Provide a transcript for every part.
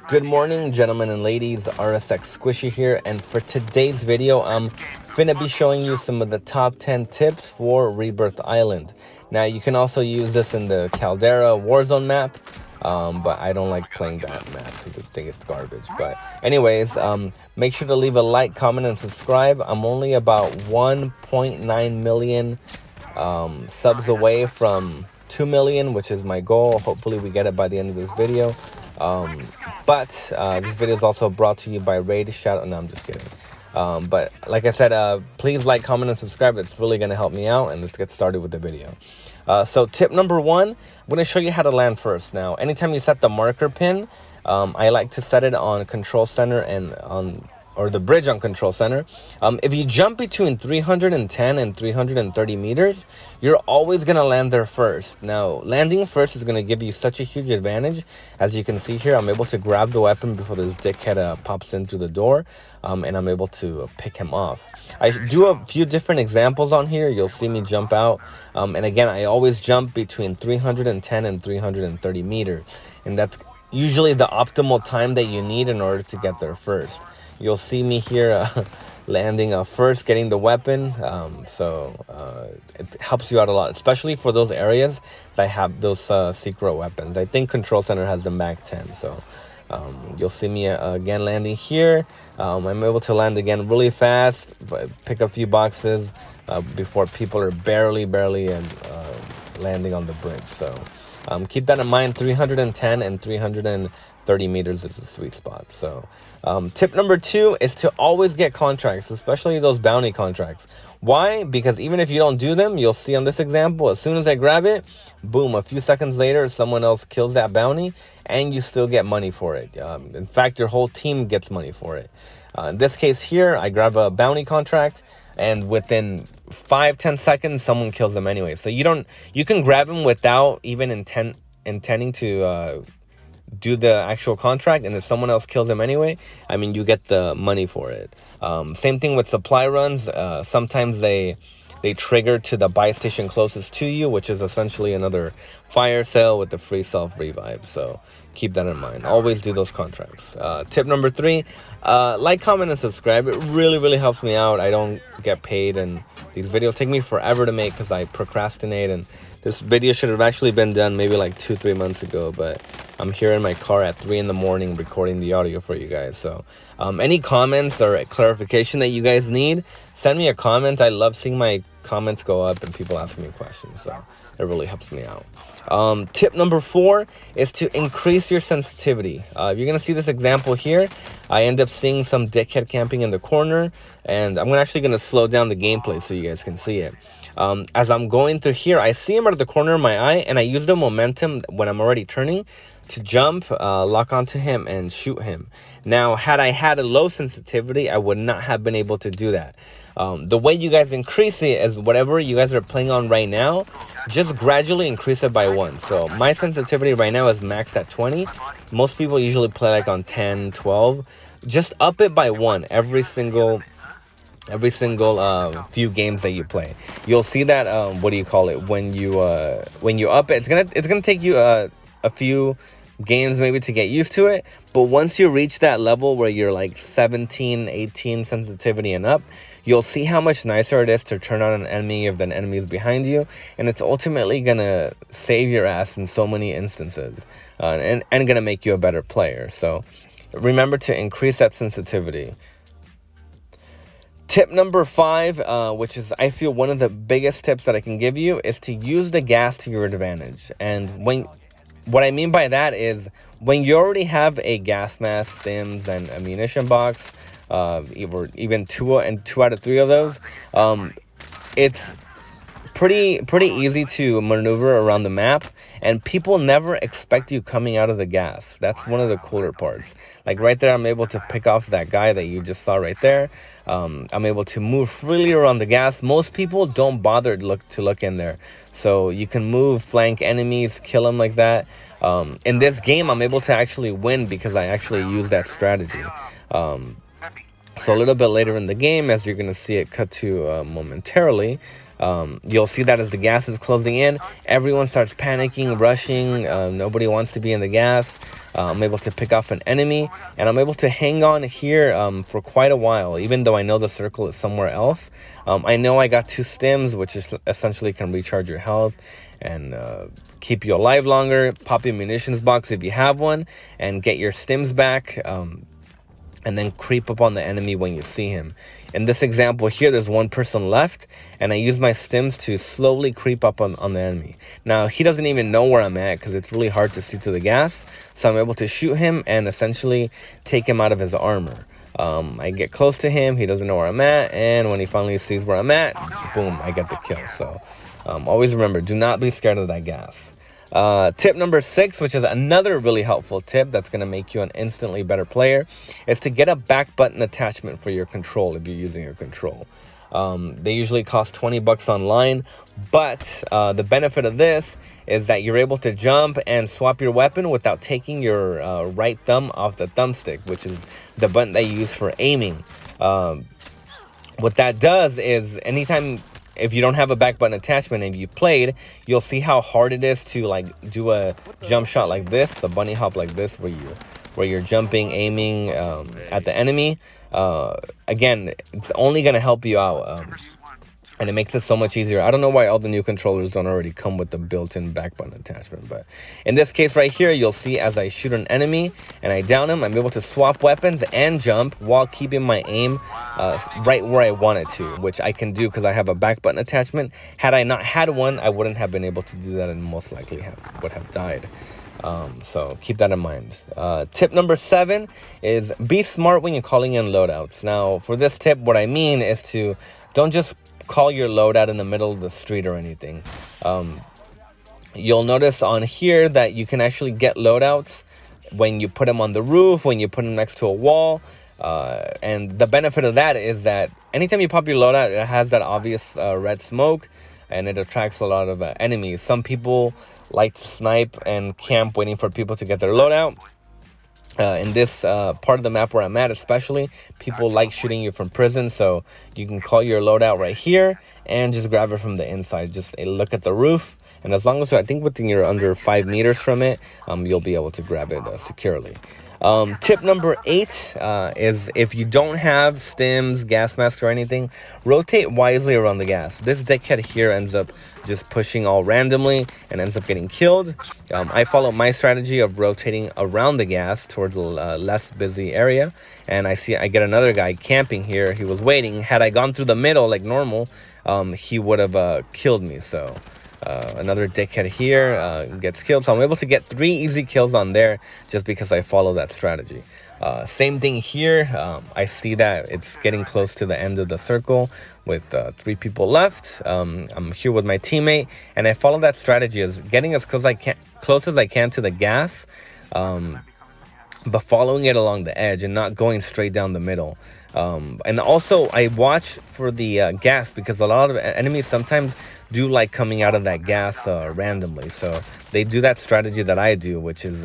Good morning, gentlemen and ladies. RSX Squishy here, and for today's video, I'm finna be showing you some of the top 10 tips for Rebirth Island. Now, you can also use this in the Caldera Warzone map, but I don't like playing that map because I think it's garbage. But anyways, make sure to leave a like, comment, and subscribe. I'm only about 1.9 million subs away from 2 million, which is my goal. Hopefully we get it by the end of this video. But this video is also brought to you by Raid. Shout out. No, I'm just kidding. But like I said, please like, comment, and subscribe. It's really going to help me out, and let's get started with the video. So tip number one, I'm going to show you how to land first. Now, anytime you set the marker pin, I like to set it on control center and or the bridge on control center. If you jump between 310 and 330 meters, you're always going to land there first. Now, landing first is going to give you such a huge advantage. As you can see here, I'm able to grab the weapon before this dickhead pops in through the door, and I'm able to pick him off. I do a few different examples on here. You'll see me jump out, and again, I always jump between 310 and 330 meters, and that's usually the optimal time that you need in order to get there first. You'll see me here landing first, getting the weapon, so it helps you out a lot, especially for those areas that have those secret weapons. I think Control Center has the Mag 10, so you'll see me again landing here. I'm able to land again really fast, pick a few boxes before people are barely landing on the bridge. So keep that in mind. 310 and 330 meters is the sweet spot. So tip number two is to always get contracts, especially those bounty contracts. Why? Because even if you don't do them, you'll see on this example, as soon as I grab it, boom, a few seconds later, someone else kills that bounty and you still get money for it. In fact, your whole team gets money for it. In this case here, I grab a bounty contract, and within 5-10 seconds, someone kills them anyway. So you can grab them without even intending to do the actual contract, and if someone else kills them anyway, I mean, you get the money for it. Same thing with supply runs. Sometimes they trigger to the buy station closest to you, which is essentially another fire sale with the free self revive. So keep that in mind. Always do those contracts. Tip number three, like, comment, and subscribe. It really helps me out. I don't get paid, and these videos take me forever to make because I procrastinate, and this video should have actually been done maybe like 2-3 months ago, but I'm here in my car at 3 in the morning recording the audio for you guys. So any comments or clarification that you guys need, send me a comment. I love seeing my comments go up and people asking me questions, so it really helps me out. Tip number four is to increase your sensitivity. You're going to see this example here. I end up seeing some dickhead camping in the corner, and I'm actually going to slow down the gameplay so you guys can see it. As I'm going through here, I see him out of the corner of my eye, and I use the momentum when I'm already turning to jump, lock onto him, and shoot him. Now, had I had a low sensitivity, I would not have been able to do that. The way you guys increase it is whatever you guys are playing on right now, just gradually increase it by 1. So my sensitivity right now is maxed at 20. Most people usually play like on 10, 12. Just up it by 1 every single few games that you play. You'll see that what do you call it, when you up it, it's gonna take you a few games maybe to get used to it, but once you reach that level where you're like 17, 18 sensitivity and up, you'll see how much nicer it is to turn on an enemy if the enemy is behind you, and it's ultimately gonna save your ass in so many instances, and gonna make you a better player. So remember to increase that sensitivity. Tip number five, which is, I feel, one of the biggest tips that I can give you, is to use the gas to your advantage. And what I mean by that is, when you already have a gas mask, stims, and a munition box, even two out of 3 of those, it's pretty easy to maneuver around the map, and people never expect you coming out of the gas. That's one of the cooler parts. Like right there, I'm able to pick off that guy that you just saw right there. I'm able to move freely around the gas. Most people don't bother to look in there, so you can move, flank enemies, kill them like that. In this game, I'm able to actually win because I actually use that strategy. So a little bit later in the game, as you're going to see it cut to momentarily, You'll see that as the gas is closing in, everyone starts panicking, rushing. Nobody wants to be in the gas. I'm able to pick off an enemy, and I'm able to hang on here for quite a while, even though I know the circle is somewhere else. I know I got 2 stims, which is essentially can recharge your health and keep you alive longer. Pop your munitions box if you have one, and get your stims back. And then creep up on the enemy when you see him. In this example here, there's 1 person left, and I use my stims to slowly creep up on the enemy. Now, he doesn't even know where I'm at because it's really hard to see to the gas, so I'm able to shoot him and essentially take him out of his armor. I get close to him, he doesn't know where I'm at, and when he finally sees where I'm at, boom, I get the kill. So always remember, do not be scared of that gas. Tip number 6, which is another really helpful tip that's going to make you an instantly better player, is to get a back button attachment for your control if you're using your control. They usually cost 20 bucks online, but the benefit of this is that you're able to jump and swap your weapon without taking your right thumb off the thumbstick, which is the button that you use for aiming. What that does is anytime, if you don't have a back button attachment and you played, you'll see how hard it is to like do a jump shot like this, a bunny hop like this, where you're jumping, aiming at the enemy. Again, it's only going to help you out, and it makes it so much easier. I don't know why all the new controllers don't already come with the built-in back button attachment, but in this case right here, you'll see as I shoot an enemy and I down him, I'm able to swap weapons and jump while keeping my aim right where I want it to, which I can do because I have a back button attachment. Had I not had one, I wouldn't have been able to do that and most likely would have died. So keep that in mind. Tip number 7 is be smart when you're calling in loadouts. Now, for this tip, what I mean is to don't just call your loadout in the middle of the street or anything. You'll notice on here that you can actually get loadouts when you put them on the roof, when you put them next to a wall. And the benefit of that is that anytime you pop your loadout, it has that obvious red smoke, and it attracts a lot of enemies. Some people like to snipe and camp waiting for people to get their loadout. In this part of the map where I'm at especially, people like shooting you from prison, so you can call your loadout right here and just grab it from the inside. Just look at the roof, and as long as I think within you're under 5 meters from it, you'll be able to grab it securely. Tip number 8 is if you don't have stims, gas mask, or anything, rotate wisely around the gas. This dickhead here ends up just pushing all randomly and ends up getting killed. I follow my strategy of rotating around the gas towards a less busy area, and I get another guy camping here. He was waiting. Had I gone through the middle like normal, he would have killed me. So another dickhead here gets killed. So I'm able to get 3 easy kills on there just because I follow that strategy. Same thing here. I see that it's getting close to the end of the circle with 3 people left. I'm here with my teammate, and I follow that strategy as getting as close as I can to the gas, but following it along the edge and not going straight down the middle. And also I watch for the gas, because a lot of enemies sometimes do like coming out of that gas randomly. So they do that strategy that I do, which is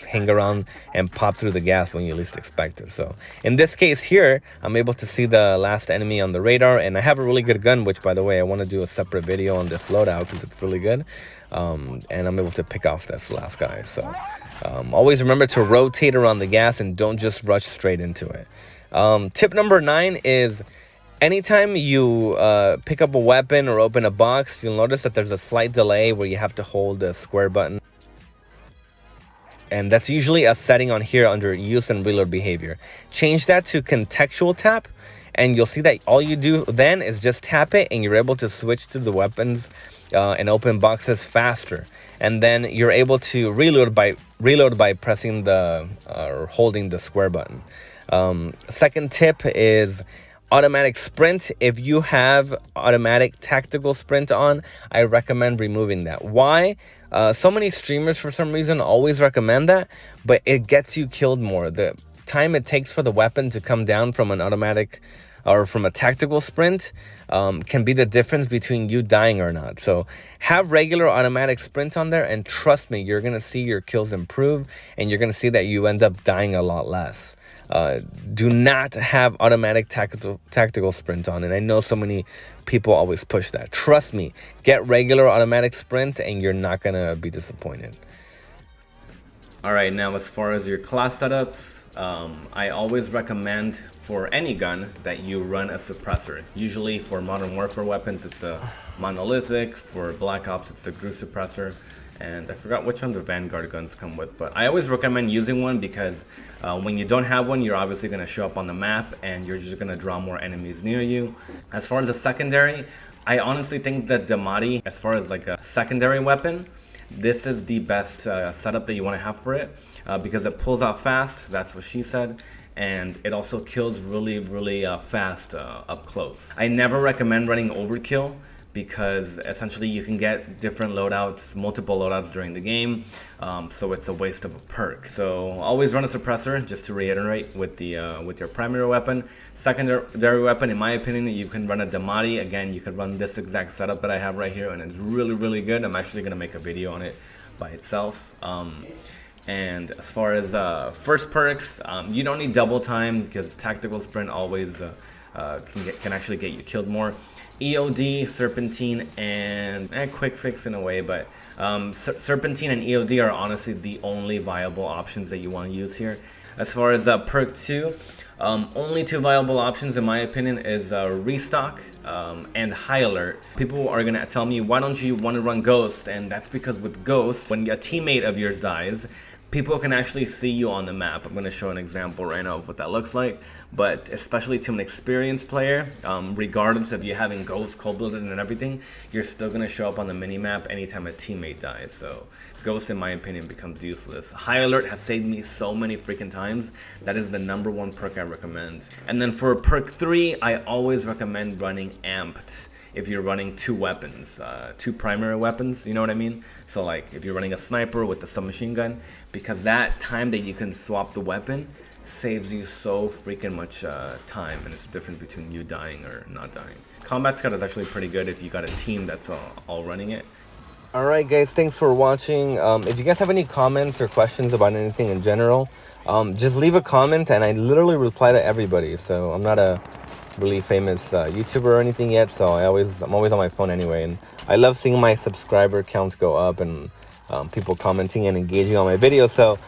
hang around and pop through the gas when you least expect it. So in this case here, I'm able to see the last enemy on the radar, and I have a really good gun, which by the way, I want to do a separate video on this loadout because it's really good. And I'm able to pick off this last guy. So always remember to rotate around the gas and don't just rush straight into it. Tip number 9 is anytime you pick up a weapon or open a box, you'll notice that there's a slight delay where you have to hold the square button. And that's usually a setting on here under use and reload behavior. Change that to contextual tap, and you'll see that all you do then is just tap it, and you're able to switch to the weapons and open boxes faster. And then you're able to reload by pressing the or holding the square button. Second tip is automatic sprint. If you have automatic tactical sprint on, I recommend removing that. Why? So many streamers for some reason always recommend that, but it gets you killed more. The time it takes for the weapon to come down from an automatic or from a tactical sprint can be the difference between you dying or not. So have regular automatic sprint on there, and trust me, you're gonna see your kills improve, and you're gonna see that you end up dying a lot less. Do not have automatic tactical sprint on, and I know so many people always push that. Trust me, get regular automatic sprint and you're not gonna be disappointed. All right, now as far as your class setups, I always recommend for any gun that you run a suppressor. Usually for Modern Warfare weapons, it's a monolithic. For Black Ops, it's a GRU suppressor. And I forgot which one the Vanguard guns come with, but I always recommend using one because when you don't have one, you're obviously going to show up on the map and you're just going to draw more enemies near you. As far as the secondary, I honestly think that Damati, as far as like a secondary weapon, this is the best setup that you want to have for it because it pulls out fast. That's what she said. And it also kills really, really fast up close. I never recommend running overkill because essentially you can get different loadouts, multiple loadouts during the game, so it's a waste of a perk. So always run a suppressor, just to reiterate, with your primary weapon. Secondary weapon, in my opinion, you can run a Damati. Again, you could run this exact setup that I have right here, and it's really, really good. I'm actually going to make a video on it by itself. And as far as first perks, you don't need double time because tactical sprint always can actually get you killed more. EOD, Serpentine, and Quick Fix in a way, but Serpentine and EOD are honestly the only viable options that you want to use here. As far as perk 2, only 2 viable options in my opinion is Restock and High Alert. People are gonna tell me, why don't you want to run Ghost? And that's because with Ghost, when a teammate of yours dies, people can actually see you on the map. I'm going to show an example right now of what that looks like. But especially to an experienced player, regardless of you having Ghost, cold-blooded, and everything, you're still going to show up on the mini-map anytime a teammate dies. So Ghost, in my opinion, becomes useless. High Alert has saved me so many freaking times. That is the #1 perk I recommend. And then for perk 3, I always recommend running Amped. If you're running 2 weapons, 2 primary weapons, you know what I mean? So like if you're running a sniper with the submachine gun, because that time that you can swap the weapon saves you so freaking much time, and it's the difference between you dying or not dying. Combat Scout is actually pretty good if you got a team that's all running it. Alright guys, thanks for watching. If you guys have any comments or questions about anything in general, just leave a comment and I literally reply to everybody. So I'm not a really famous YouTuber or anything yet, so I'm always on my phone anyway, and I love seeing my subscriber counts go up and people commenting and engaging on my videos. So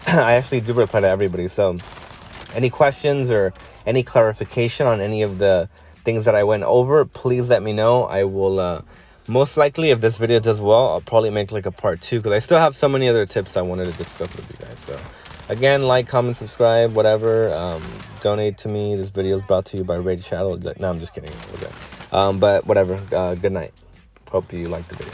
I actually do reply to everybody. So any questions or any clarification on any of the things that I went over, please let me know. I will most likely, if this video does well, I'll probably make like a part 2 because I still have so many other tips I wanted to discuss with you guys. So again, like, comment, subscribe, whatever. Donate to me. This video is brought to you by Raid Shadow. No, I'm just kidding. Okay. But whatever. Good night. Hope you liked the video.